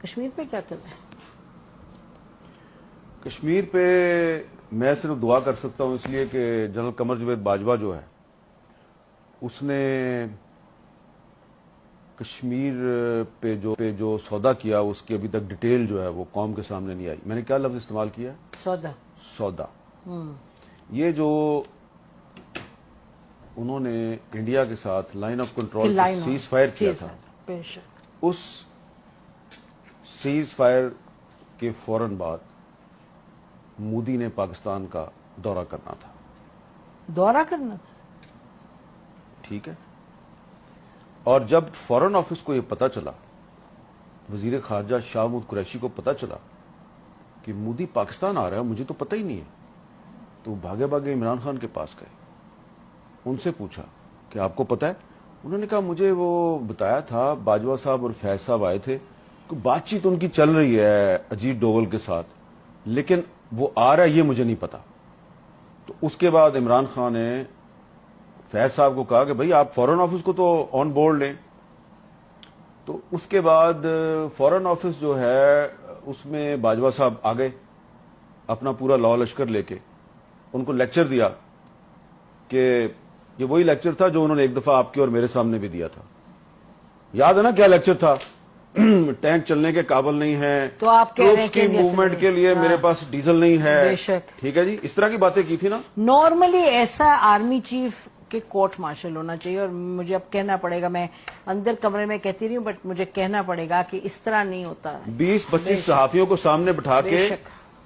کشمیر پہ کیا کر رہے ہیں؟ کشمیر پہ میں صرف دعا کر سکتا ہوں، اس لیے کہ جنرل قمر جاوید باجوہ جو ہے اس نے کشمیر پہ جو سودا کیا اس کی ابھی تک ڈیٹیل جو ہے وہ قوم کے سامنے نہیں آئی. میں نے کیا لفظ استعمال کیا؟ سودا. یہ جو انہوں نے انڈیا کے ساتھ line of control cease fire کیا تھا، اس سیز فائر کے فوراً بعد مودی نے پاکستان کا دورہ کرنا تھا. ٹھیک ہے. اور جب فورن آفس کو یہ پتا چلا، وزیر خارجہ شاہ محمود قریشی کو پتا چلا کہ مودی پاکستان آ رہا ہے، مجھے تو پتہ ہی نہیں ہے، تو بھاگے بھاگے عمران خان کے پاس گئے. ان سے پوچھا کہ آپ کو پتا ہے؟ انہوں نے کہا مجھے وہ بتایا تھا، باجوہ صاحب اور فیض صاحب آئے تھے، بات چیت ان کی چل رہی ہے اجیت ڈوول کے ساتھ، لیکن وہ آ رہا ہے یہ مجھے نہیں پتا. تو اس کے بعد عمران خان نے فیض صاحب کو کہا کہ بھئی آپ فورن آفس کو تو آن بورڈ لیں. تو اس کے بعد فورن آفس جو ہے اس میں باجوہ صاحب آ گئے اپنا پورا لاء لشکر لے کے. ان کو لیکچر دیا کہ یہ وہی لیکچر تھا جو انہوں نے ایک دفعہ آپ کے اور میرے سامنے بھی دیا تھا. یاد ہے نا کیا لیکچر تھا؟ ٹینک چلنے کے قابل نہیں ہے، تو آپ کہہ رہے ہیں کی موومنٹ کے لیے میرے پاس ڈیزل نہیں ہے. ٹھیک ہے جی، اس طرح کی باتیں کی تھی نا. نارملی ایسا آرمی چیف کے کورٹ مارشل ہونا چاہیے، اور مجھے اب کہنا پڑے گا، میں اندر کمرے میں کہتی رہی ہوں بٹ مجھے کہنا پڑے گا کہ اس طرح نہیں ہوتا. 20-25 صحافیوں کو سامنے بٹھا کے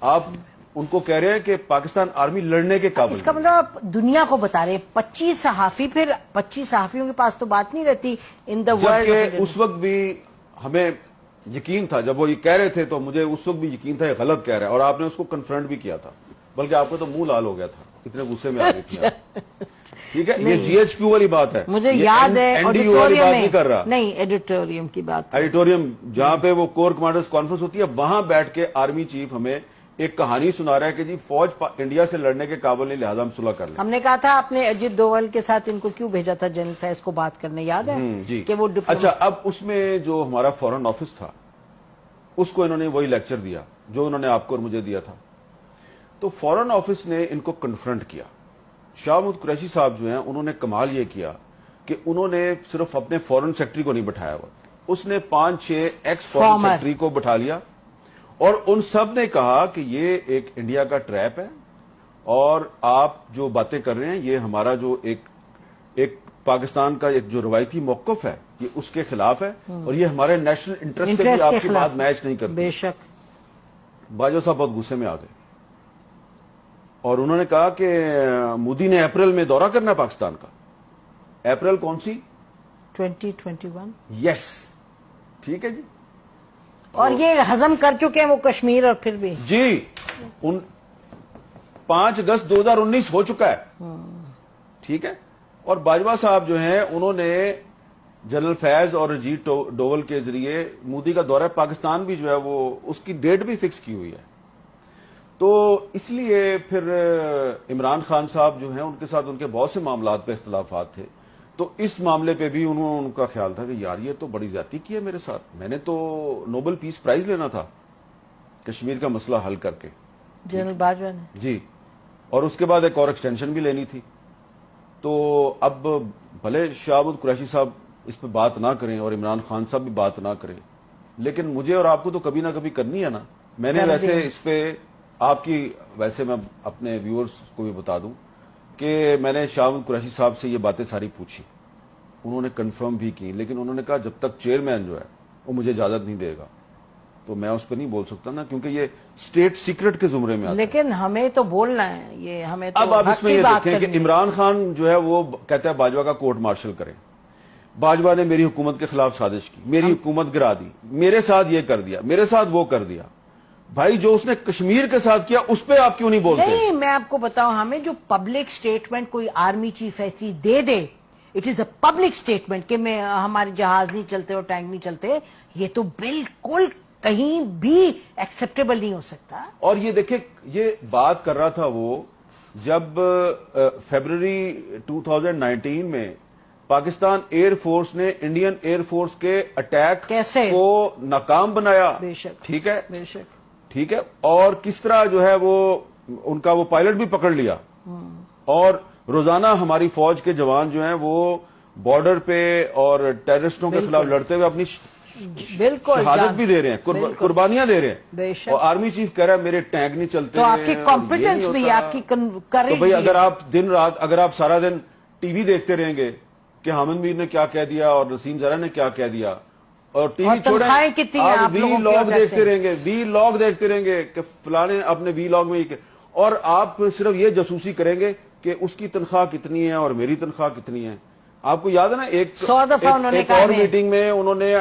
آپ ان کو کہہ رہے ہیں کہ پاکستان آرمی لڑنے کے قابل. اس کا مطلب آپ دنیا کو بتا رہے ہیں 25 صحافی، پھر 25 صحافیوں کے پاس تو بات نہیں رہتی ان دا ورلڈ. جبکہ اس وقت بھی ہمیں یقین تھا، جب وہ یہ کہہ رہے تھے تو مجھے اس وقت بھی یقین تھا یہ غلط کہہ رہا ہے، اور آپ نے اس کو کنفرنٹ بھی کیا تھا، بلکہ آپ کو تو منہ لال ہو گیا تھا، اتنے غصے میں آ گئی تھی. ٹھیک ہے، یہ جی ایچ کیو والی بات ہے، مجھے یاد ہے بات نہیں کر رہا، نہیں ایڈیٹوریم کی بات، ایڈیٹوریم جہاں پہ وہ کور کمانڈرز کانفرنس ہوتی ہے، وہاں بیٹھ کے آرمی چیف ہمیں ایک کہانی سنا رہا ہے کہ جی فوج انڈیا سے لڑنے کے قابل نہیں، لہذا ہم صلح کر لیں. ہم نے کہا تھا آپ نے اجیت ڈوول کے ساتھ ان کو کیوں بھیجا تھا جنرل فیض کو بات کرنے، یاد ہے جی کہ وہ اچھا. اب اس میں جو ہمارا فورن آفس تھا اس کو انہوں نے وہی لیکچر دیا جو انہوں نے آپ کو اور مجھے دیا تھا. تو فورن آفس نے ان کو کنفرنٹ کیا. شاہ محمود قریشی صاحب جو ہیں انہوں نے کمال یہ کیا کہ انہوں نے صرف اپنے فورن سیکٹری کو نہیں بٹھایا ہوا، اس نے 5-6 ایکس فورن سیکٹری کو بٹھا لیا، اور ان سب نے کہا کہ یہ ایک انڈیا کا ٹریپ ہے، اور آپ جو باتیں کر رہے ہیں یہ ہمارا جو ایک پاکستان کا ایک جو روایتی موقف ہے یہ اس کے خلاف ہے، اور یہ ہمارے نیشنل انٹرسٹ سے بھی آپ کی بات میچ نہیں کرتی. بے شک. باجوہ صاحب بہت غصے میں آ گئے اور انہوں نے کہا کہ مودی نے اپریل میں دورہ کرنا ہے پاکستان کا. اپریل کون سی؟ 2021. یس. ٹھیک ہے جی. اور یہ ہضم کر چکے ہیں وہ کشمیر، اور پھر بھی جی 5 اگست 2019 ہو چکا ہے. ٹھیک ہے. اور باجوہ صاحب جو ہیں انہوں نے جنرل فیض اور اجیت ڈوول کے ذریعے مودی کا دورہ پاکستان بھی جو ہے وہ اس کی ڈیٹ بھی فکس کی ہوئی ہے. تو اس لیے پھر عمران خان صاحب جو ہیں ان کے ساتھ ان کے بہت سے معاملات پہ اختلافات تھے، تو اس معاملے پہ بھی ان کا خیال تھا کہ یار یہ تو بڑی زیادتی کی ہے میرے ساتھ، میں نے تو نوبل پیس پرائز لینا تھا کشمیر کا مسئلہ حل کر کے. جنرل باجوہ نے جی، اور اس کے بعد ایک اور ایکسٹینشن بھی لینی تھی. تو اب بھلے شاہ محمود قریشی صاحب اس پہ بات نہ کریں اور عمران خان صاحب بھی بات نہ کریں، لیکن مجھے اور آپ کو تو کبھی نہ کبھی کرنی ہے نا. میں نے ویسے اس پہ آپ کی ویسے میں اپنے ویورز کو بھی بتا دوں کہ میں نے شاہ محمود قریشی صاحب سے یہ باتیں ساری پوچھی، انہوں نے کنفرم بھی کی، لیکن انہوں نے کہا جب تک چیئرمین جو ہے وہ مجھے اجازت نہیں دے گا تو میں اس پہ نہیں بول سکتا نا، کیونکہ یہ اسٹیٹ سیکرٹ کے زمرے میں آتا ہے. لیکن ہمیں تو بولنا ہے، یہ ہمیں تو اب آپ اس میں یہ دیکھیں کہ عمران خان جو ہے وہ کہتا ہے باجوہ کا کورٹ مارشل کریں. باجوہ نے میری حکومت کے خلاف سازش کی، میری حکومت گرا دی، میرے ساتھ یہ کر دیا، میرے ساتھ وہ کر دیا. بھائی جو اس نے کشمیر کے ساتھ کیا اس پہ آپ کیوں نہیں بولتے؟ نہیں، میں آپ کو بتاؤں، ہمیں جو پبلک سٹیٹمنٹ کوئی آرمی چیف ایسی دے دے، it is a public statement کہ ہمارے جہاز نہیں چلتے اور ٹینک نہیں چلتے، یہ تو بالکل کہیں بھی ایکسپٹیبل نہیں ہو سکتا. اور یہ دیکھیں یہ بات کر رہا تھا وہ جب فیبرری 2019 میں پاکستان ایئر فورس نے انڈین ایئر فورس کے اٹیک کیسے کو ناکام بنایا. بے شک. ٹھیک ہے, بے شک. ٹھیک ہے, اور کس طرح جو ہے وہ ان کا وہ پائلٹ بھی پکڑ لیا, اور روزانہ ہماری فوج کے جوان جو ہیں وہ بارڈر پہ اور ٹیررسٹوں کے خلاف لڑتے ہوئے اپنی بالکل شہادت بھی دے رہے ہیں, قربانیاں دے رہے ہیں. بے شک. اور آرمی چیف کہہ رہا ہے میرے ٹینک نہیں چلتے. تو آپ کی کمپیٹنس بھی, آپ کی تو کریج بھئی اگر آپ دن رات, اگر آپ سارا دن ٹی وی دیکھتے رہیں گے کہ حامد میر نے کیا کہہ دیا اور نسیم زرہ نے کیا کہہ دیا, اور ٹی وی چھوڑیں آپ وی لاگ دیکھتے رہیں گے, وی لاگ دیکھتے رہیں گے کہ فلانے اپنے وی لاگ میں, اور آپ صرف یہ جاسوسی کریں گے کہ اس کی تنخواہ کتنی ہے اور میری تنخواہ کتنی ہے. آپ کو یاد ہے نا ایک اور میٹنگ میں انہوں نے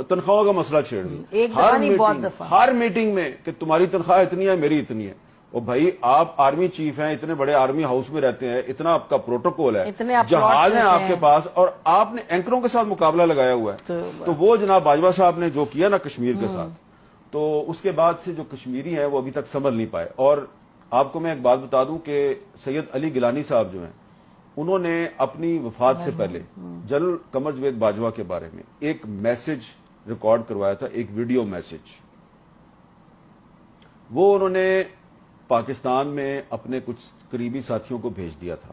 تنخواہوں کا مسئلہ چھیڑ دیا, ہر میٹنگ میں کہ تمہاری تنخواہ اتنی ہے میری اتنی ہے. اور بھائی آپ آرمی چیف ہیں, اتنے بڑے آرمی ہاؤس میں رہتے ہیں, اتنا آپ کا پروٹوکول ہے, جہاز ہیں آپ کے پاس, اور آپ نے اینکروں کے ساتھ مقابلہ لگایا ہوا ہے. تو وہ جناب باجوہ صاحب نے جو کیا نا کشمیر کے ساتھ, تو اس کے بعد سے جو کشمیری ہیں وہ ابھی تک سنبھل نہیں پائے. اور آپ کو میں ایک بات بتا دوں کہ سید علی گیلانی صاحب جو ہیں انہوں نے اپنی وفات سے پہلے جنرل قمر جاوید باجوہ کے بارے میں ایک میسج ریکارڈ کروایا تھا, ایک ویڈیو میسج. وہ انہوں نے پاکستان میں اپنے کچھ قریبی ساتھیوں کو بھیج دیا تھا.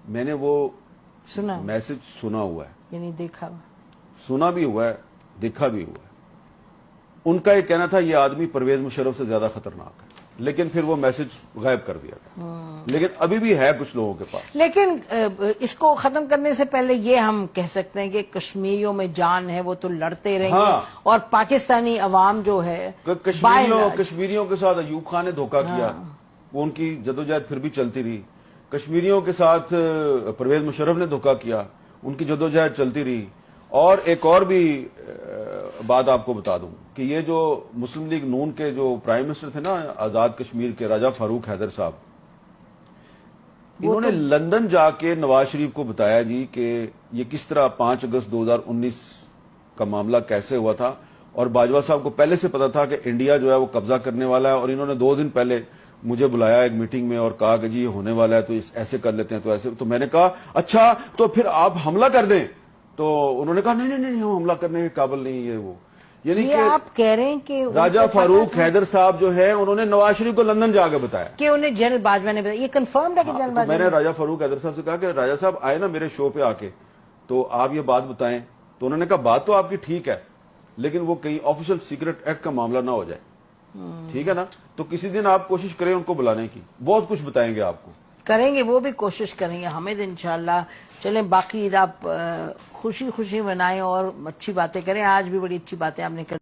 میں نے وہ میسج سنا ہوا ہے, یعنی دیکھا, سنا بھی ہوا ہے, دیکھا بھی ہوا ہے. ان کا یہ کہنا تھا یہ آدمی پرویز مشرف سے زیادہ خطرناک ہے, لیکن پھر وہ میسج غائب کر دیا تھا. لیکن ابھی بھی ہے کچھ لوگوں کے پاس. لیکن اس کو ختم کرنے سے پہلے یہ ہم کہہ سکتے ہیں کہ کشمیریوں میں جان ہے, وہ تو لڑتے رہیں گے, اور پاکستانی عوام جو ہے کشمیریوں کے ساتھ ایوب خان نے دھوکہ کیا, وہ ان کی جدوجہد پھر بھی چلتی رہی. کشمیریوں کے ساتھ پرویز مشرف نے دھوکہ کیا, ان کی جدوجہد چلتی رہی. اور ایک اور بھی بات آپ کو بتا دوں کہ یہ جو مسلم لیگ نون کے جو پرائم منسٹر تھے نا آزاد کشمیر کے, راجہ فاروق حیدر صاحب, انہوں نے لندن جا کے نواز شریف کو بتایا جی کہ یہ کس طرح 5 اگست 2019 کا معاملہ کیسے ہوا تھا, اور باجوہ صاحب کو پہلے سے پتا تھا کہ انڈیا جو ہے وہ قبضہ کرنے والا ہے, اور انہوں نے 2 دن پہلے مجھے بلایا ایک میٹنگ میں اور کہا کہ جی یہ ہونے والا ہے تو ایسے کر لیتے ہیں, تو ایسے. تو میں نے کہا اچھا تو پھر آپ حملہ کر دیں, تو انہوں نے کہا نہیں نہیں نہیں ہم حملہ کرنے کے قابل نہیں, یہ وہ. یعنی کہ آپ کہہ رہے ہیں کہ راجہ فاروق حیدر صاحب جو ہے انہوں نے نواز شریف کو لندن جا کے بتایا کہ انہیں جنرل باجوہ نے بتایا. یہ کنفرم ہے کہ جنرل باجوہ, میں نے راجہ فاروق حیدر صاحب سے کہا کہ راجہ صاحب آئے نا میرے شو پہ آ کے تو آپ یہ بات بتائیں, تو انہوں نے کہا بات تو آپ کی ٹھیک ہے لیکن وہ کہیں آفیشل سیکرٹ ایکٹ کا معاملہ نہ ہو جائے, ٹھیک ہے نا. تو کسی دن آپ کوشش کریں ان کو بلانے کی, بہت کچھ بتائیں گے آپ کو. کریں گے, وہ بھی کوشش کریں گے حامد انشاءاللہ. چلیں باقی آپ خوشی خوشی منائیں اور اچھی باتیں کریں. آج بھی بڑی اچھی باتیں آپ نے کر